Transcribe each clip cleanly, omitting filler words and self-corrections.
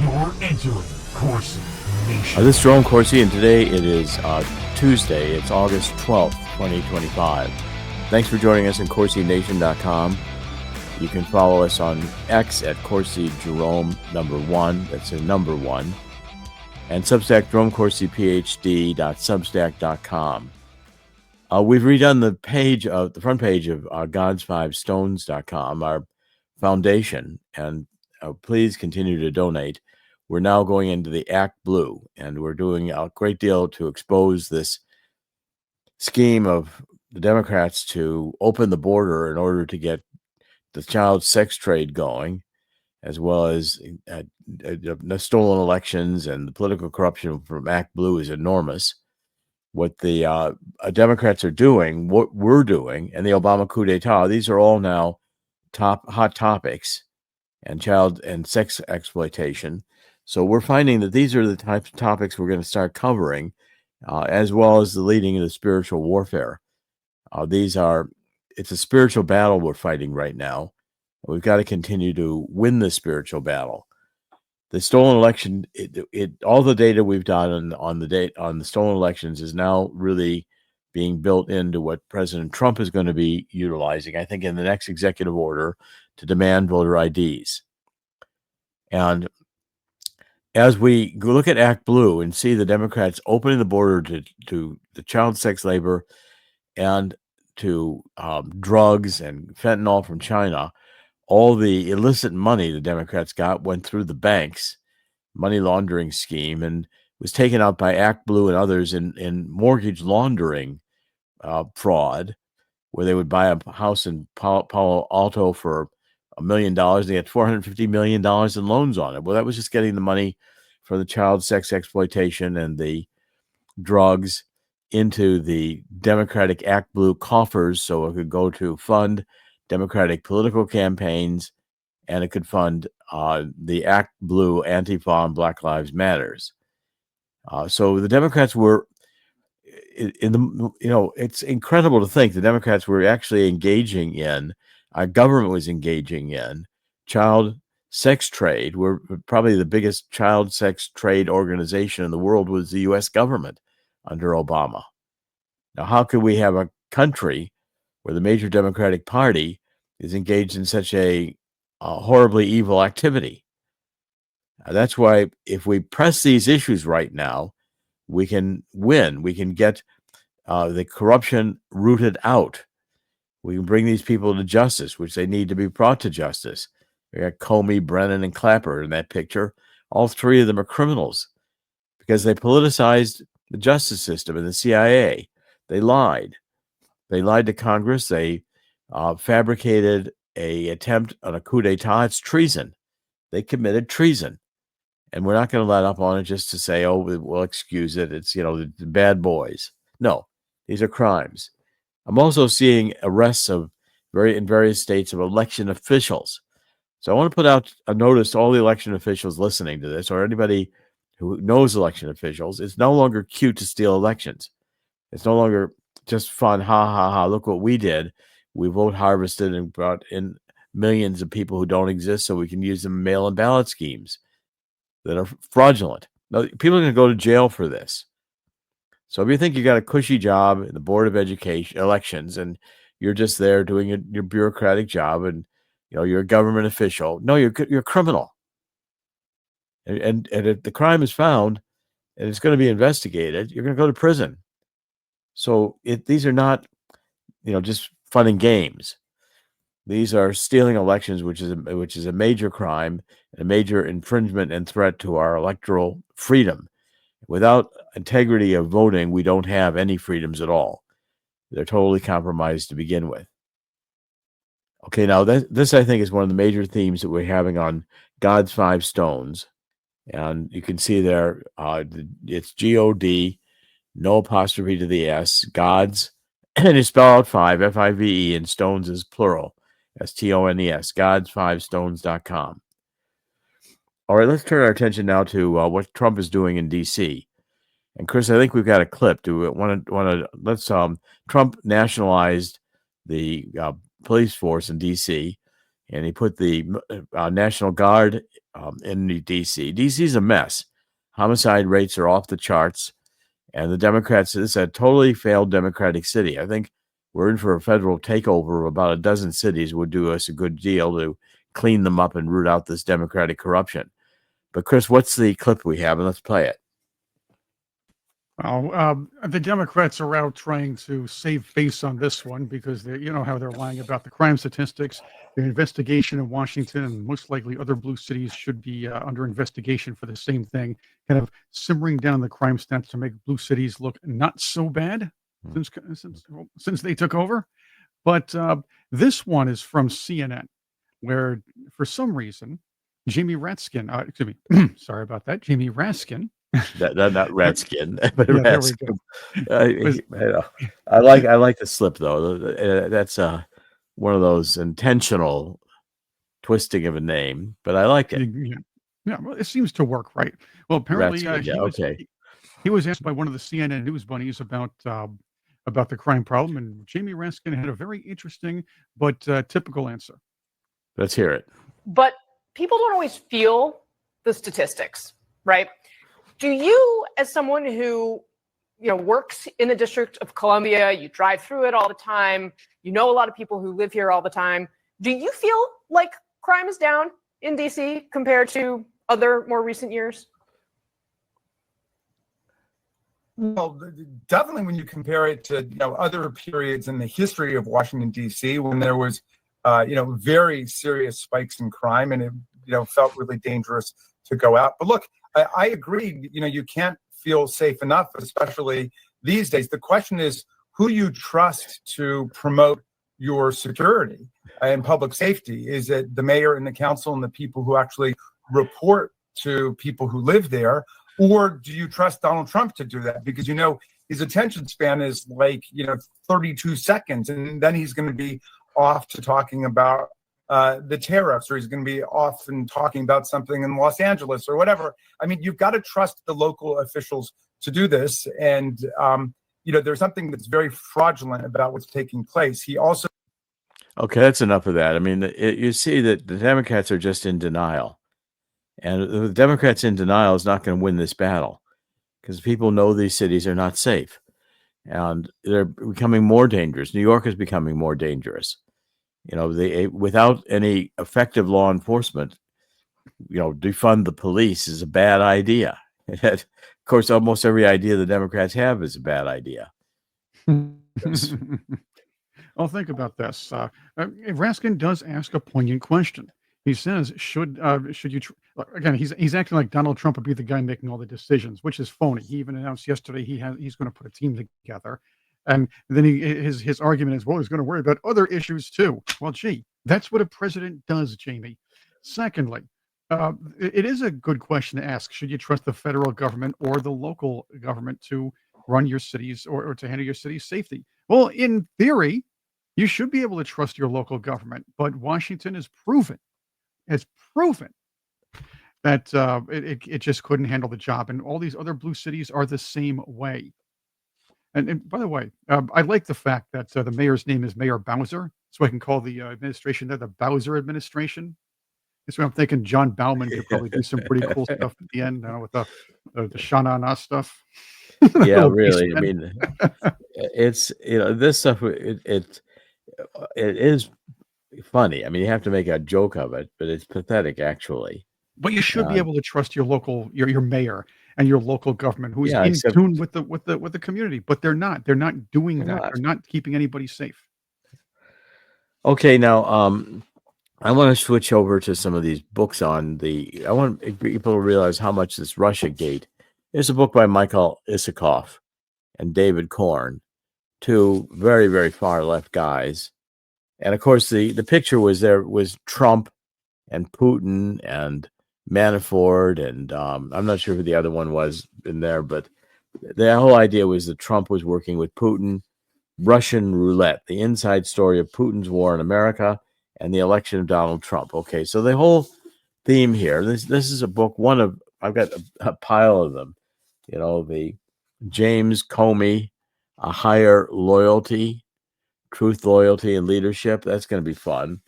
You're entering Corsi Nation. This is Jerome Corsi, and today it is Tuesday. It's August 12th, 2025. Thanks for joining us on CorsiNation.com. You can follow us on X at Corsi Jerome #1. That's a number 1. And Substack, JeromeCorsiPhD.substack.com. We've redone the front page of Gods5Stones.com, our foundation, and please continue to donate. We're now going into the ActBlue, and we're doing a great deal to expose this scheme of the Democrats to open the border in order to get the child sex trade going, as well as the stolen elections, and the political corruption from ActBlue is enormous. What the Democrats are doing, what we're doing, and the Obama coup d'etat, these are all now hot topics, and child and sex exploitation. So we're finding that these are the types of topics we're going to start covering, as well as the leading into spiritual warfare. It's a spiritual battle we're fighting right now. We've got to continue to win this spiritual battle. The stolen election, all the data we've done on the stolen elections is now really being built into what President Trump is going to be utilizing, I think, in the next executive order to demand voter IDs. And as we look at ActBlue and see the Democrats opening the border to the child sex labor and to drugs and fentanyl from China, all the illicit money the Democrats got went through the banks, money laundering scheme, and was taken out by ActBlue and others in mortgage laundering fraud, where they would buy a house in Palo Alto for $1 million. They had $450 million in loans on it. Well, that was just getting the money for the child sex exploitation and the drugs into the Democratic ActBlue coffers, so it could go to fund Democratic political campaigns, and it could fund the ActBlue Antifa and Black Lives Matters. So the Democrats were it's incredible to think the Democrats were actually engaging in, our government was engaging in child sex trade. We're probably the biggest child sex trade organization in the world was the U.S. government under Obama. Now, how could we have a country where the major Democratic Party is engaged in such a horribly evil activity? That's why if we press these issues right now, we can win. We can get the corruption rooted out. We can bring these people to justice, which they need to be brought to justice. We got Comey, Brennan, and Clapper in that picture. All three of them are criminals because they politicized the justice system and the CIA. They lied. They lied to Congress. They fabricated an attempt on a coup d'etat. It's treason. They committed treason. And we're not going to let up on it just to say, oh, we'll excuse it. It's, the bad boys. No, these are crimes. I'm also seeing arrests in various states of election officials. So I want to put out a notice to all the election officials listening to this, or anybody who knows election officials. It's no longer cute to steal elections. It's no longer just fun. Ha, ha, ha. Look what we did. We vote harvested and brought in millions of people who don't exist so we can use them in mail-in ballot schemes that are fraudulent. Now, people are going to go to jail for this. So if you think you got a cushy job in the Board of Education elections and you're just there doing your bureaucratic job and you're a government official, no, you're a criminal. And if the crime is found and it's going to be investigated, you're going to go to prison. So these are not, just fun and games. These are stealing elections, which is a major crime, a major infringement and threat to our electoral freedom. Without integrity of voting, we don't have any freedoms at all. They're totally compromised to begin with. Okay, now this I think is one of the major themes that we're having on God's Five Stones. And you can see there, it's G-O-D, no apostrophe to the S, God's, and you spell out five, F-I-V-E, and stones is plural, S-T-O-N-E-S, Gods5Stones.com. All right, let's turn our attention now to what Trump is doing in D.C. And Chris, I think we've got a clip. Do we want to let's Trump nationalized the police force in D.C. and he put the National Guard in D.C. D.C. is a mess. Homicide rates are off the charts, and the Democrats, it's a totally failed Democratic city. I think we're in for a federal takeover of about a dozen cities would do us a good deal to clean them up and root out this Democratic corruption. But Chris, what's the clip we have? And let's play it. Well, the Democrats are out trying to save face on this one because you know how they're lying about the crime statistics. The investigation in Washington and most likely other blue cities should be under investigation for the same thing, kind of simmering down the crime stats to make blue cities look not so bad since they took over. But this one is from CNN, where for some reason, Jamie Raskin, excuse me, sorry about that, Jamie Raskin. Not Redskin, but Yeah, there Raskin. we go. I like the slip though. That's one of those intentional twisting of a name, but I like it. Yeah, well, it seems to work, right? Well, apparently, Redskin, yeah, okay. he was asked by one of the CNN news bunnies about the crime problem, and Jamie Raskin had a very interesting but typical answer. Let's hear it. But people don't always feel the statistics, right? Do you, as someone who works in the District of Columbia, you drive through it all the time, you know a lot of people who live here all the time, do you feel like crime is down in DC compared to other more recent years? Well, definitely when you compare it to other periods in the history of Washington D.C. when there was very serious spikes in crime and it felt really dangerous to go out. But look, I agree. You can't feel safe enough, especially these days. The question is who you trust to promote your security and public safety. Is it the mayor and the council and the people who actually report to people who live there? Or do you trust Donald Trump to do that? Because, his attention span is like, 32 seconds. And then he's going to be off to talking about the tariffs, or he's going to be off and talking about something in Los Angeles or whatever. I mean, you've got to trust the local officials to do this. And, there's something that's very fraudulent about what's taking place. He also. Okay, that's enough of that. I mean, you see that the Democrats are just in denial. And the Democrats in denial is not going to win this battle because people know these cities are not safe. And they're becoming more dangerous. New York is becoming more dangerous. Without any effective law enforcement, defund the police is a bad idea. Of course, almost every idea the Democrats have is a bad idea. Well, think about this. Raskin does ask a poignant question. He says, "Should you?" Again, he's acting like Donald Trump would be the guy making all the decisions, which is phony. He even announced yesterday he's going to put a team together, and then his argument is, well, he's going to worry about other issues too. Well, gee, that's what a president does, Jamie. Secondly, it is a good question to ask: should you trust the federal government or the local government to run your cities or to handle your city's safety? Well, in theory, you should be able to trust your local government, but Washington has proven that it just couldn't handle the job, and all these other blue cities are the same way. And by the way, I like the fact that the mayor's name is Mayor Bowser, so I can call the administration there the Bowser administration. So I'm thinking John Bauman could probably do some pretty cool stuff at the end with the Shana Na stuff. Yeah, really. I mean, it's this stuff. It is funny. I mean, you have to make a joke of it, but it's pathetic, actually. But you should be able to trust your local, your mayor and your local government, who is in tune with the community. But they're not. They're not doing that. They're not keeping anybody safe. Okay, now I want to switch over to some of these books on I want people to realize how much this Russiagate. There's a book by Michael Isikoff and David Korn, two very, very far left guys. And of course, the picture was Trump and Putin and Manafort, and I'm not sure who the other one was in there, but the whole idea was that Trump was working with Putin. Russian roulette, the inside story of Putin's war in America and the election of Donald Trump. Okay, so the whole theme here, this is a book, I've got a pile of them. The James Comey, A Higher Loyalty, Truth, Loyalty, and Leadership. That's going to be fun.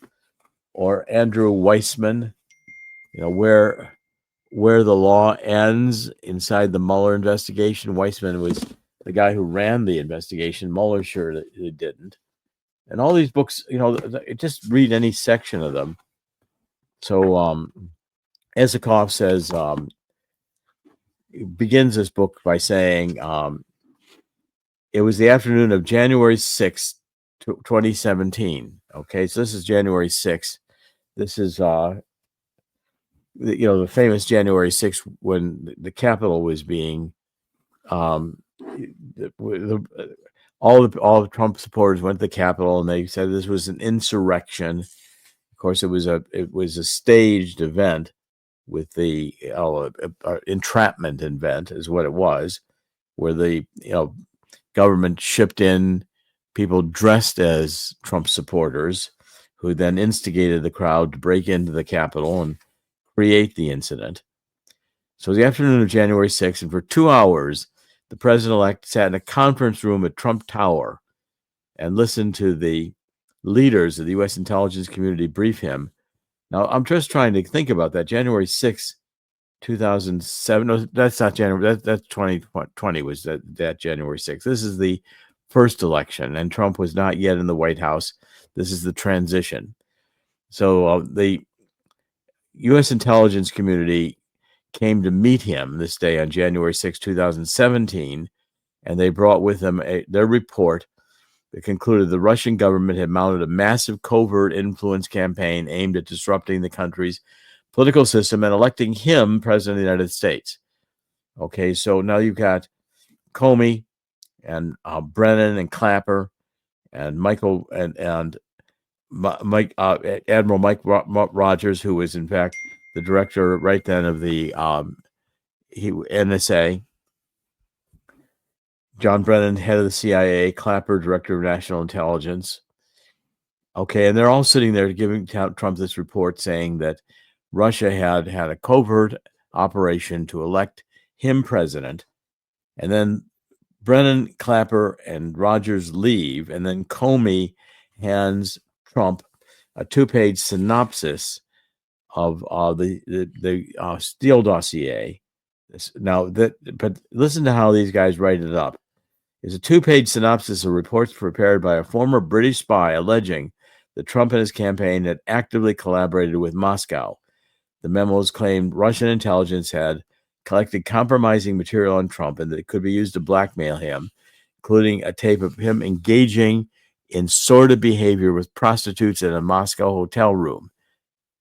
Or Andrew Weissman, you know, where the law ends inside the Mueller investigation. Weissman was the guy who ran the investigation. Mueller sure that it didn't. And all these books, you know, just read any section of them. So Isikoff says, begins this book by saying, it was the afternoon of January 6th, 2017. Okay, so this is January 6th. This is, you know, the famous January 6th when the Capitol was being, all the Trump supporters went to the Capitol and they said this was an insurrection. Of course, it was a staged event with the entrapment event is what it was, where the government shipped in people dressed as Trump supporters who then instigated the crowd to break into the Capitol and create the incident. So it was the afternoon of January 6th, and for 2 hours, the president-elect sat in a conference room at Trump Tower and listened to the leaders of the U.S. intelligence community brief him. Now, I'm just trying to think about that. January 6th, 2007. No, that's not January. That's 2020 was that January 6th. This is the first election, and Trump was not yet in the White House. This is the transition. So the U.S. intelligence community came to meet him this day on January 6, 2017, and they brought with them their report that concluded the Russian government had mounted a massive covert influence campaign aimed at disrupting the country's political system and electing him president of the United States. Okay, so now you've got Comey and Brennan and Clapper and Michael and Mike Admiral Mike Rogers, who was in fact the director right then of the NSA. John Brennan, head of the CIA, Clapper, director of national intelligence. Okay, and they're all sitting there giving Trump this report saying that Russia had a covert operation to elect him president, and then Brennan, Clapper, and Rogers leave, and then Comey hands Trump a 2-page synopsis of the Steele dossier. But listen to how these guys write it up. It's a 2-page synopsis of reports prepared by a former British spy alleging that Trump and his campaign had actively collaborated with Moscow. The memos claimed Russian intelligence had collected compromising material on Trump and that it could be used to blackmail him, including a tape of him engaging in sordid behavior with prostitutes in a Moscow hotel room.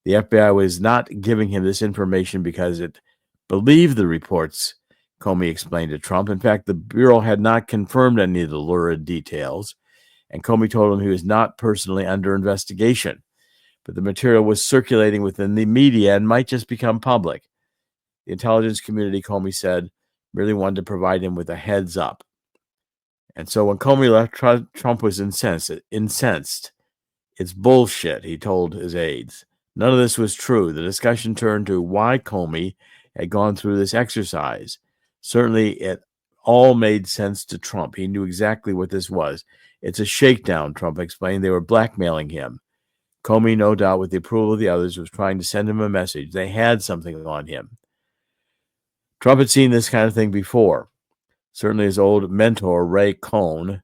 The FBI was not giving him this information because it believed the reports, Comey explained to Trump. In fact, the Bureau had not confirmed any of the lurid details, and Comey told him he was not personally under investigation, but the material was circulating within the media and might just become public. The intelligence community, Comey said, really wanted to provide him with a heads up. And so when Comey left, Trump was incensed. It's bullshit, he told his aides. None of this was true. The discussion turned to why Comey had gone through this exercise. Certainly, it all made sense to Trump. He knew exactly what this was. It's a shakedown, Trump explained. They were blackmailing him. Comey, no doubt, with the approval of the others, was trying to send him a message. They had something on him. Trump had seen this kind of thing before. Certainly his old mentor, Ray Cohn,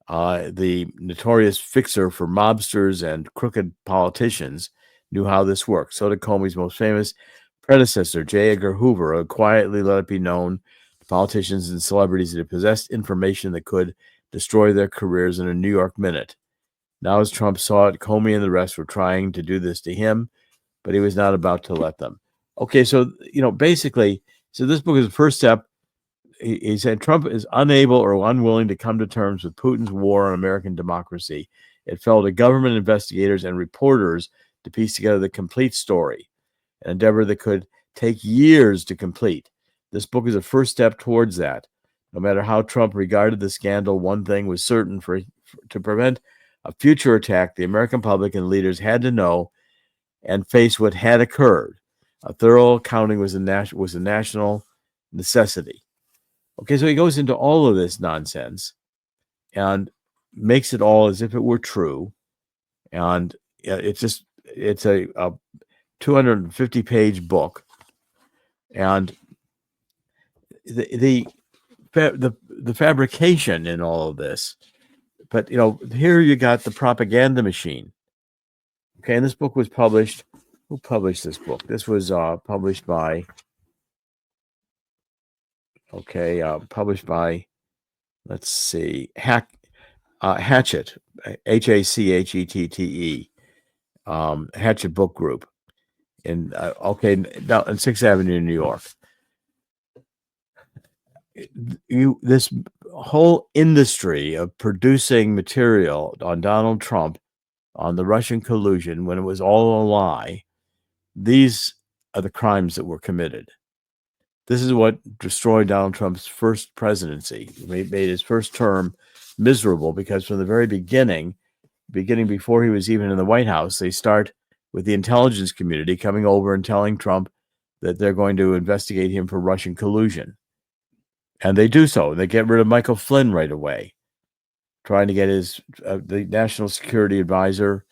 the notorious fixer for mobsters and crooked politicians, knew how this worked. So did Comey's most famous predecessor, J. Edgar Hoover, who quietly let it be known to politicians and celebrities that he possessed information that could destroy their careers in a New York minute. Now, as Trump saw it, Comey and the rest were trying to do this to him, but he was not about to let them. Okay, so, basically, so this book is the first step. He said Trump is unable or unwilling to come to terms with Putin's war on American democracy. It fell to government investigators and reporters to piece together the complete story, an endeavor that could take years to complete. This book is a first step towards that. No matter how Trump regarded the scandal, one thing was certain: to prevent a future attack, the American public and leaders had to know and face what had occurred. A thorough accounting was a national necessity. Okay, so he goes into all of this nonsense and makes it all as if it were true. And it's a 250-page book, and the fabrication in all of this. But here you got the propaganda machine. Okay, and this book was published. Who published this book? This was published by. Okay, published by. Let's see, Hatchet, Hachette, Hatchet Book Group, in now in 6th Avenue in New York. This whole industry of producing material on Donald Trump, on the Russian collusion, when it was all a lie, these are the crimes that were committed. This is what destroyed Donald Trump's first presidency. Made his first term miserable, because from the very beginning before he was even in the White House, they start with the intelligence community coming over and telling Trump that they're going to investigate him for Russian collusion. And they do so. They get rid of Michael Flynn right away, trying to get the national security advisor,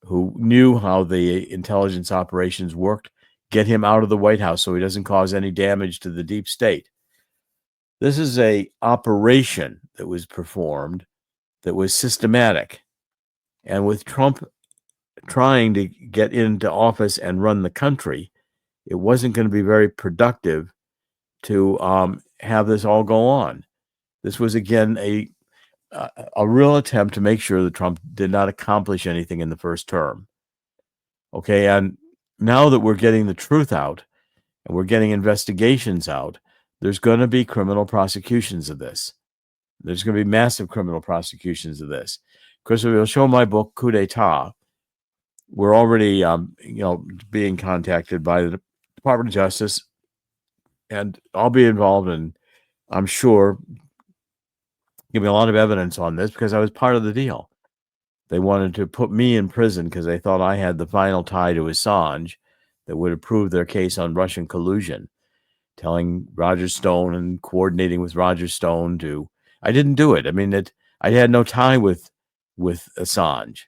who knew how the intelligence operations worked, get him out of the White House so he doesn't cause any damage to the deep state. This is a operation that was performed that was systematic. And with Trump trying to get into office and run the country, it wasn't going to be very productive to have this all go on. This was, again, a real attempt to make sure that Trump did not accomplish anything in the first term. Okay, and now that we're getting the truth out and we're getting investigations out, there's going to be criminal prosecutions of this. There's going to be massive criminal prosecutions of this. Of course, we'll show my book, Coup d'etat. We're already, being contacted by the Department of Justice, and I'll be involved in, I'm sure, giving a lot of evidence on this, because I was part of the deal. They wanted to put me in prison because they thought I had the final tie to Assange that would approve their case on Russian collusion, telling Roger Stone and coordinating with Roger Stone to. I didn't do it. I mean, I had no tie with Assange.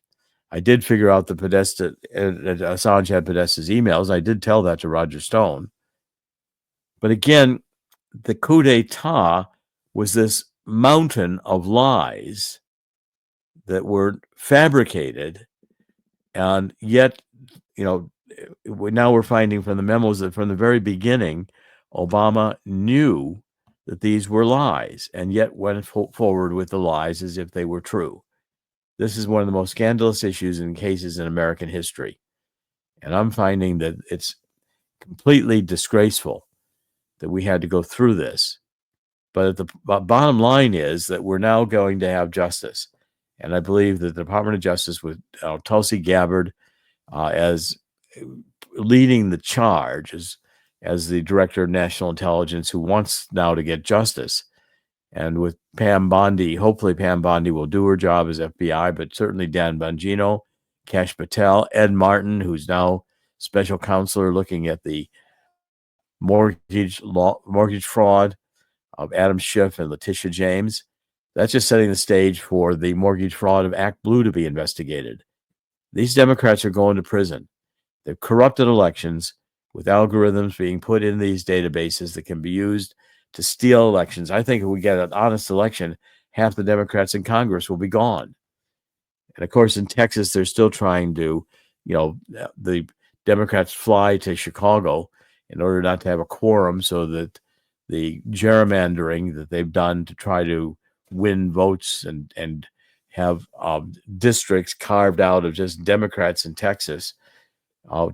I did figure out that Assange had Podesta's emails. I did tell that to Roger Stone. But again, the coup d'etat was this mountain of lies that were fabricated, and yet, now we're finding from the memos that from the very beginning, Obama knew that these were lies, and yet went forward with the lies as if they were true. This is one of the most scandalous issues and cases in American history, and I'm finding that it's completely disgraceful that we had to go through this. But the bottom line is that we're now going to have justice. And I believe that the Department of Justice, with Tulsi Gabbard as leading the charge, as the Director of National Intelligence, who wants now to get justice, and with Pam Bondi, hopefully Pam Bondi will do her job as FBI, but certainly Dan Bongino, Kash Patel, Ed Martin, who's now special counselor looking at the mortgage fraud of Adam Schiff and Letitia James. That's just setting the stage for the mortgage fraud of ActBlue to be investigated. These Democrats are going to prison. They've corrupted elections with algorithms being put in these databases that can be used to steal elections. I think if we get an honest election, half the Democrats in Congress will be gone. And of course, in Texas, they're still trying to, the Democrats fly to Chicago in order not to have a quorum, so that the gerrymandering that they've done to try to win votes and have districts carved out of just Democrats in Texas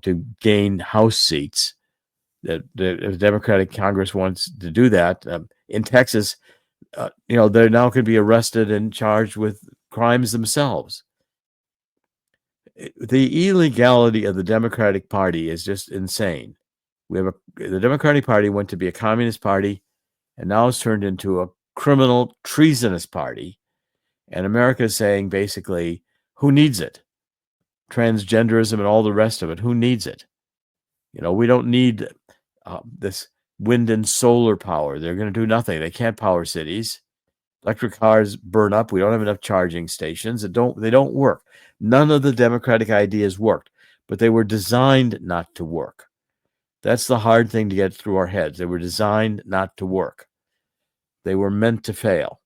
to gain House seats. That the Democratic Congress wants to do that in Texas, they're now could be arrested and charged with crimes themselves. The illegality of the Democratic Party is just insane. The Democratic Party went to be a communist party, and now it's turned into a criminal, treasonous party. And America is saying, basically, who needs it? Transgenderism and all the rest of it, who needs it? We don't need this wind and solar power. They're going to do nothing. They can't power cities. Electric cars burn up. We don't have enough charging stations. They don't work. None of the Democratic ideas worked. but they were designed not to work. That's the hard thing to get through our heads. They were designed not to work. They were meant to fail.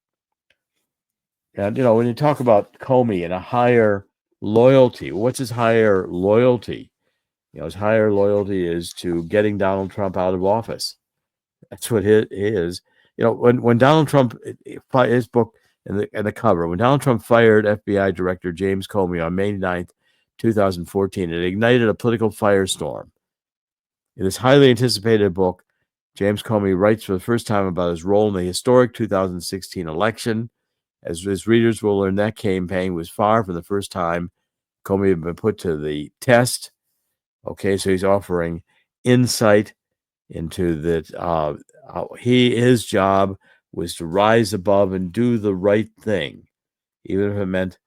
And, when you talk about Comey and a higher loyalty, what's his higher loyalty? His higher loyalty is to getting Donald Trump out of office. That's what it is. When Donald Trump, his book and the cover, when Donald Trump fired FBI Director James Comey on May 9th, 2014, it ignited a political firestorm. In this highly anticipated book, James Comey writes for the first time about his role in the historic 2016 election. As his readers will learn, that campaign was far from the first time Comey had been put to the test. Okay, so he's offering insight into that. His job was to rise above and do the right thing, even if it meant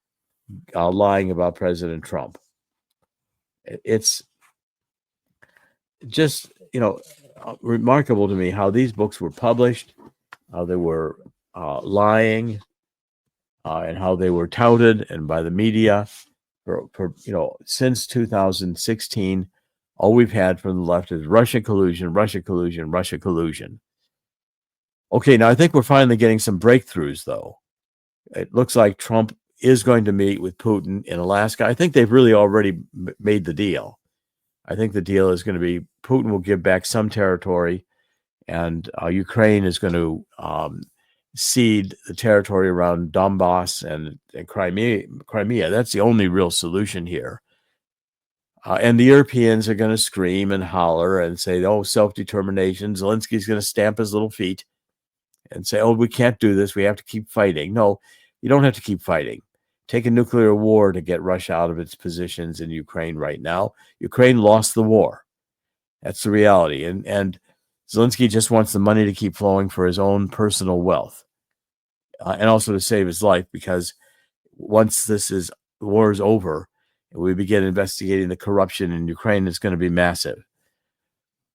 lying about President Trump. It's just, remarkable to me how these books were published, how they were lying, and how they were touted and by the media for since 2016. All we've had from the left is Russia collusion, Russia collusion, Russia collusion. Okay, now I think we're finally getting some breakthroughs, though. It looks like Trump is going to meet with Putin in Alaska. I think they've really already made the deal. I think the deal is going to be Putin will give back some territory, and Ukraine is going to cede the territory around Donbass and Crimea. That's the only real solution here. And the Europeans are going to scream and holler and say, oh, self-determination. Zelensky's going to stamp his little feet and say, oh, we can't do this. We have to keep fighting. No, you don't have to keep fighting. Take a nuclear war to get Russia out of its positions in Ukraine right now. Ukraine lost the war. That's the reality. And Zelensky just wants the money to keep flowing for his own personal wealth and also to save his life, because once the war is over and we begin investigating the corruption in Ukraine, it's going to be massive.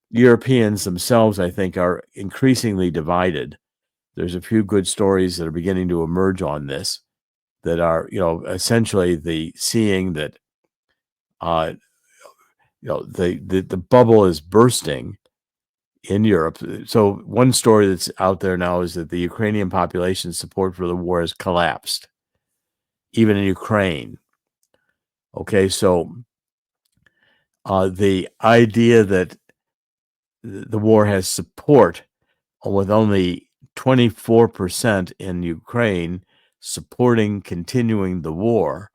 Europeans themselves, I think, are increasingly divided. There's a few good stories that are beginning to emerge on this that are, essentially the seeing that, the bubble is bursting in Europe. So one story that's out there now is that the Ukrainian population's support for the war has collapsed, even in Ukraine. Okay, so the idea that the war has support, with only 24% in Ukraine supporting continuing the war,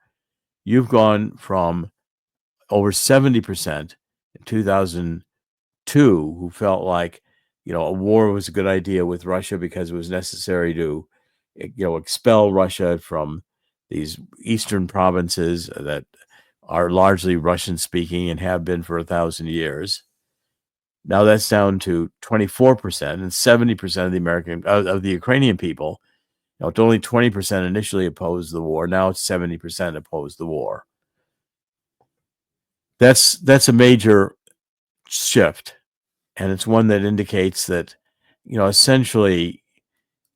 you've gone from over 70% in 2002 who felt like, a war was a good idea with Russia because it was necessary to, expel Russia from these eastern provinces that are largely Russian speaking and have been for 1,000 years. Now that's down to 24%, and 70% of the Ukrainian people. It's only 20% initially opposed the war. Now it's 70% opposed the war. That's a major shift, and it's one that indicates that, essentially,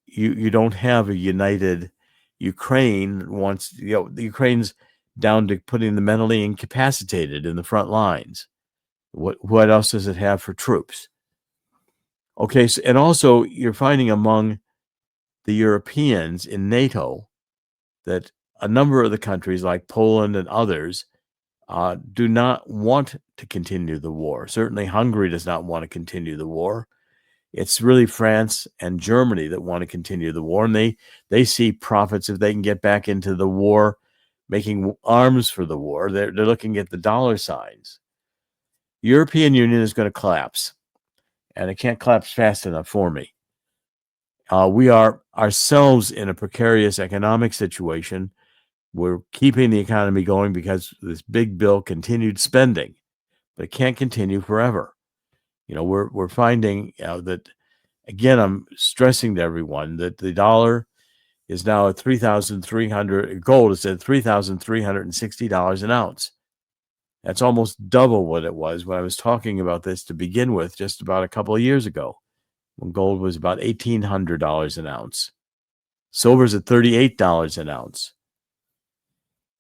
you don't have a united Ukraine. Once the Ukraine's down to putting the mentally incapacitated in the front lines. What else does it have for troops? Okay, so, and also you're finding among the Europeans in NATO that a number of the countries like Poland and others do not want to continue the war. Certainly Hungary does not want to continue the war. It's really France and Germany that want to continue the war, and they see profits if they can get back into the war, making arms for the war. They're looking at the dollar signs. European Union is going to collapse, and it can't collapse fast enough for me. We are ourselves in a precarious economic situation. We're keeping the economy going because this big bill continued spending, but it can't continue forever. We're finding that, again, I'm stressing to everyone that the dollar is now at $3,300. Gold is at $3,360 an ounce. That's almost double what it was when I was talking about this to begin with, just about a couple of years ago, when gold was about $1,800 an ounce. Silver's at $38 an ounce.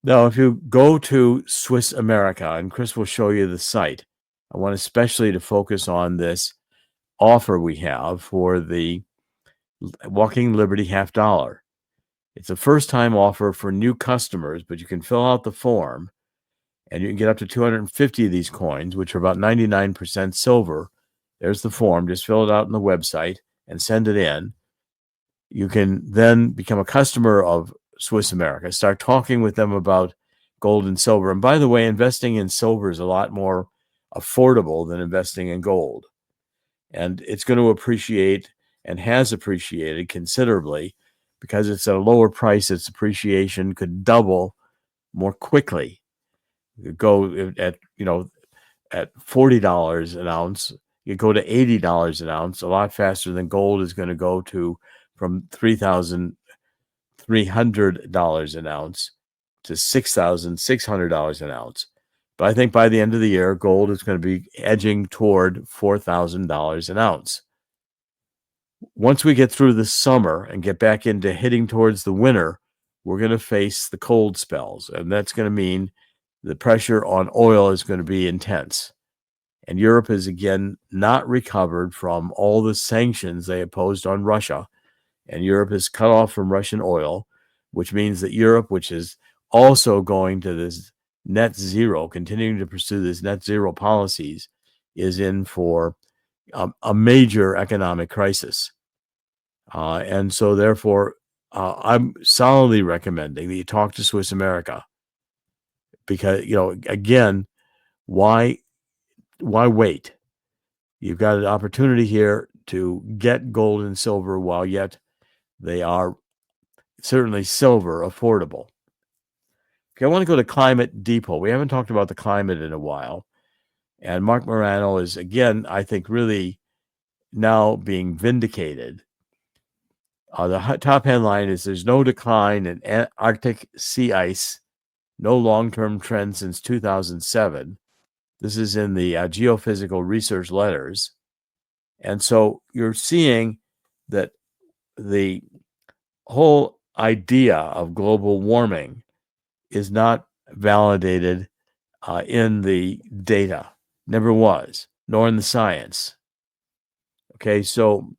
Now, if you go to Swiss America, and Chris will show you the site, I want especially to focus on this offer we have for the Walking Liberty $50. It's a first-time offer for new customers, but you can fill out the form, and you can get up to 250 of these coins, which are about 99% silver. There's the form. Just fill it out on the website and send it in. You can then become a customer of Swiss America, start talking with them about gold and silver. And by the way, investing in silver is a lot more affordable than investing in gold. And it's going to appreciate and has appreciated considerably because it's at a lower price. Its appreciation could double more quickly. You go at $40 an ounce, you go to $80 an ounce a lot faster than gold is going to go to from $3,300 an ounce to $6,600 an ounce. But I think by the end of the year, gold is going to be edging toward $4,000 an ounce. Once we get through the summer and get back into hitting towards the winter, we're going to face the cold spells. And that's going to mean the pressure on oil is going to be intense. And Europe is again not recovered from all the sanctions they imposed on Russia. And Europe is cut off from Russian oil, which means that Europe, which is also going to this net zero, continuing to pursue this net zero policies, is in for a major economic crisis. And so therefore, I'm solidly recommending that you talk to Swiss America because, again, why wait? You've got an opportunity here to get gold and silver while yet they are certainly silver affordable. Okay, I want to go to Climate Depot. We haven't talked about the climate in a while. And Mark Morano is, again, I think, really now being vindicated. The top headline is there's no decline in Arctic sea ice, no long-term trend since 2007. This is in the Geophysical Research Letters. And so you're seeing that the whole idea of global warming is not validated in the data, never was, nor in the science. Okay, so,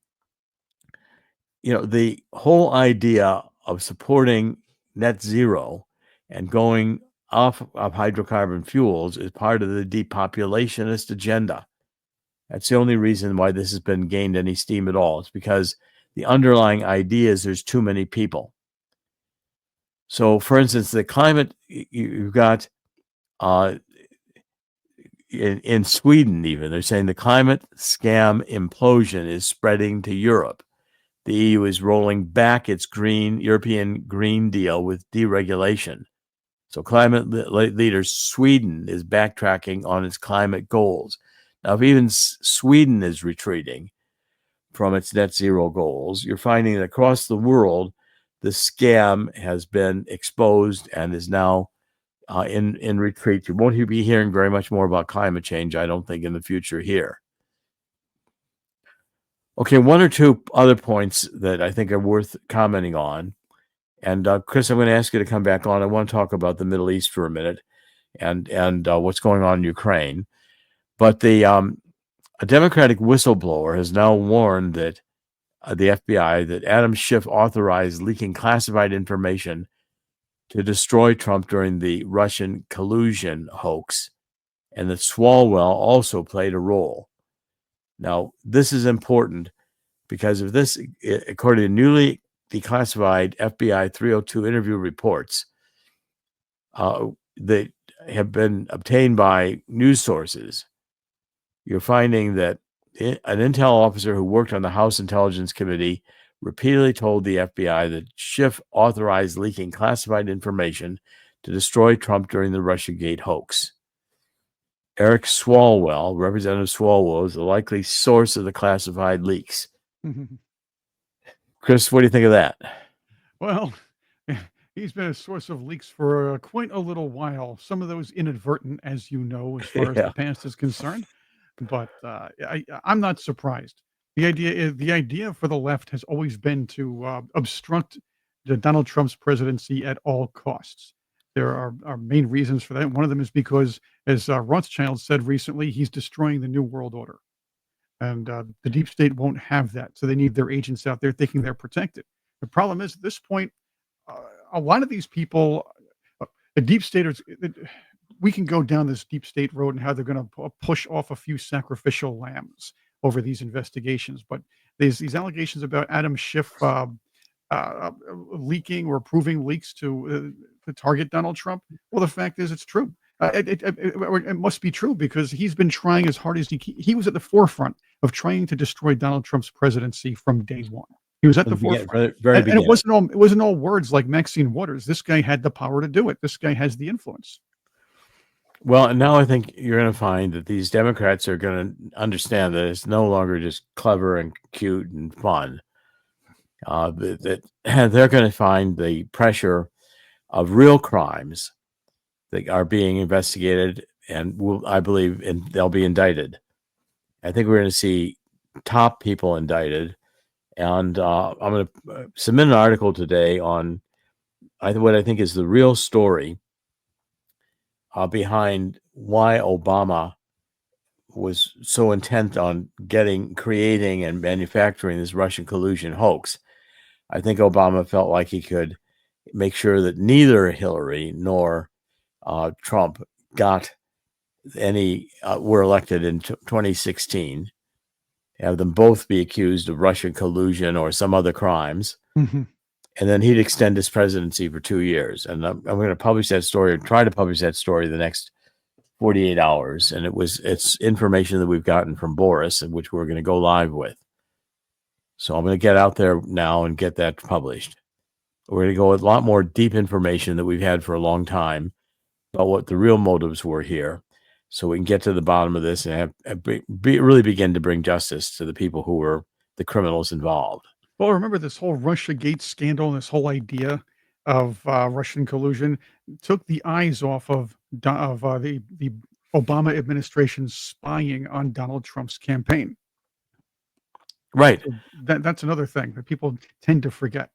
the whole idea of supporting net zero and going off of hydrocarbon fuels is part of the depopulationist agenda. That's the only reason why this has been gained any steam at all. It's because the underlying idea is there's too many people. So, for instance, the climate, you've got in Sweden even, they're saying the climate scam implosion is spreading to Europe. The EU is rolling back its European Green Deal with deregulation. So climate leaders, Sweden is backtracking on its climate goals. Now, if even Sweden is retreating from its net zero goals, you're finding that across the world, the scam has been exposed and is now in retreat. You won't be hearing very much more about climate change, I don't think, in the future here. Okay, one or two other points that I think are worth commenting on. And Chris, I'm going to ask you to come back on. I want to talk about the Middle East for a minute and what's going on in Ukraine. But a Democratic whistleblower has now warned that the FBI that Adam Schiff authorized leaking classified information to destroy Trump during the Russian collusion hoax, and that Swalwell also played a role. Now, this is important because of this, according to newly declassified FBI 302 interview reports that have been obtained by news sources, you're finding that an intel officer who worked on the House Intelligence Committee repeatedly told the FBI that Schiff authorized leaking classified information to destroy Trump during the Russiagate hoax. Eric Swalwell, Representative Swalwell, is the likely source of the classified leaks. Chris, what do you think of that? Well, he's been a source of leaks for quite a little while. Some of those inadvertent, as you know, as far as Yeah. the past is concerned. But I'm not surprised. The idea for the left has always been to obstruct Donald Trump's presidency at all costs. There are main reasons for that. One of them is because, as Rothschild said recently, he's destroying the new world order. And the deep state won't have that. So they need their agents out there thinking they're protected. The problem is, at this point, a lot of these people, the deep staters, we can go down this deep state road and how they're going to push off a few sacrificial lambs over these investigations. But there's these allegations about Adam Schiff leaking or approving leaks to target Donald Trump. Well, the fact is, it's true. It must be true because he's been trying as hard as he was at the forefront of trying to destroy Donald Trump's presidency from day one. He was at the forefront, and it wasn't all words like Maxine Waters. This guy had the power to do it. This guy has the influence. Well, and now I think you're going to find that these Democrats are going to understand that it's no longer just clever and cute and fun. That they're going to find the pressure of real crimes that are being investigated, and I believe they'll be indicted. I think we're going to see top people indicted, and I'm going to submit an article today on what I think is the real story behind why Obama was so intent on creating and manufacturing this Russian collusion hoax. I think Obama felt like he could make sure that neither Hillary nor Trump were elected in 2016, have them both be accused of Russian collusion or some other crimes. Mm-hmm. And then he'd extend his presidency for 2 years. And I'm going to publish that story, or try to publish that story, the next 48 hours. And it's information that we've gotten from Boris, and which we're going to go live with. So I'm going to get out there now and get that published. We're going to go with a lot more deep information that we've had for a long time about what the real motives were here, so we can get to the bottom of this and really begin to bring justice to the people who were the criminals involved. Well, remember this whole Russiagate scandal and this whole idea of Russian collusion took the eyes off of the Obama administration spying on Donald Trump's campaign. Right. So that's another thing that people tend to forget.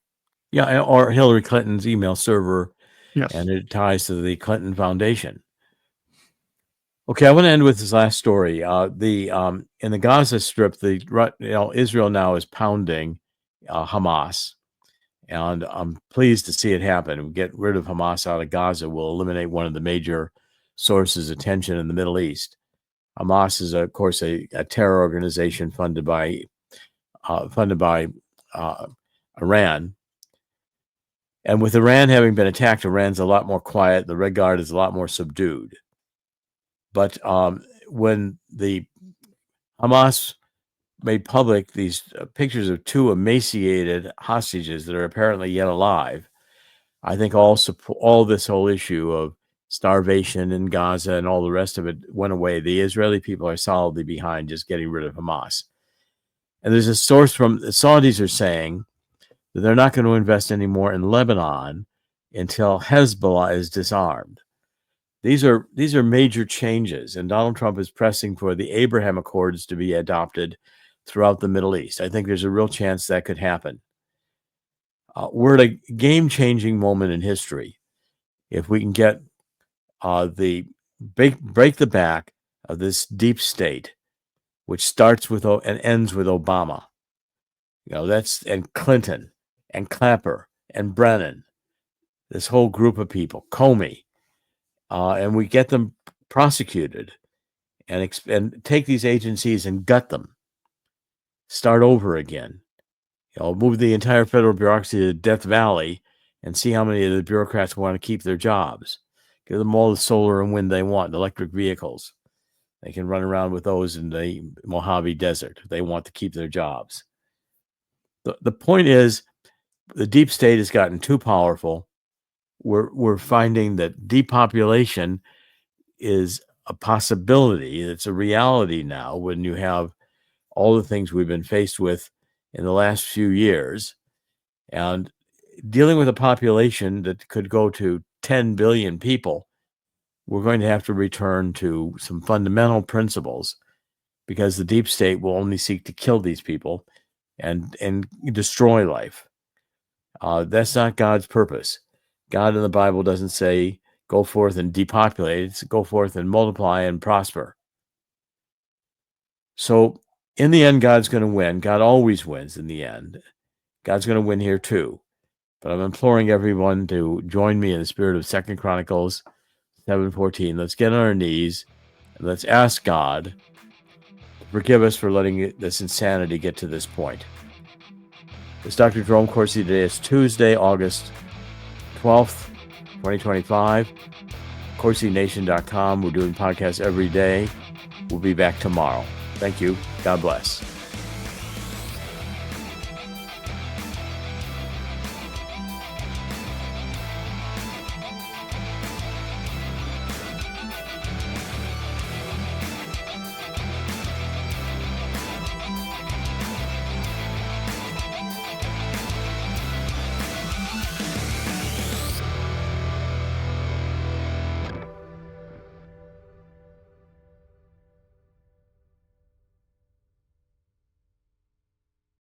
Yeah, or Hillary Clinton's email server. Yes. And it ties to the Clinton Foundation. Okay, I want to end with this last story. In the Gaza Strip, Israel now is pounding Hamas, and I'm pleased to see it happen. We get rid of Hamas out of Gaza will eliminate one of the major sources of tension in the Middle East. Hamas is, of course, a terror organization funded by Iran. And with Iran having been attacked, Iran's a lot more quiet. The Red Guard is a lot more subdued. But when the Hamas made public these pictures of two emaciated hostages that are apparently yet alive, I think all this whole issue of starvation in Gaza and all the rest of it went away. The Israeli people are solidly behind just getting rid of Hamas. And there's a source from the Saudis are saying that they're not going to invest anymore in Lebanon until Hezbollah is disarmed. These are major changes, and Donald Trump is pressing for the Abraham Accords to be adopted throughout the Middle East. I think there's a real chance that could happen. We're at a game-changing moment in history if we can get break the back of this deep state, which starts with and ends with Obama. And Clinton and Clapper and Brennan, this whole group of people, Comey, and we get them prosecuted and take these agencies and gut them, start over again. Move the entire federal bureaucracy to Death Valley and see how many of the bureaucrats want to keep their jobs. Give them all the solar and wind they want, electric vehicles. They can run around with those in the Mojave Desert. They want to keep their jobs. The point is, the deep state has gotten too powerful. We're finding that depopulation is a possibility. It's a reality now when you have all the things we've been faced with in the last few years. And dealing with a population that could go to 10 billion people, we're going to have to return to some fundamental principles, because the deep state will only seek to kill these people and destroy life. That's not God's purpose. God in the Bible doesn't say go forth and depopulate. It's go forth and multiply and prosper. So in the end, God's going to win. God always wins in the end. God's going to win here too. But I'm imploring everyone to join me in the spirit of 2 Chronicles 7:14. Let's get on our knees and let's ask God to forgive us for letting this insanity get to this point. It's Dr. Jerome Corsi. Today is Tuesday, August 12th, 2025. CorsiNation.com. We're doing podcasts every day. We'll be back tomorrow. Thank you. God bless.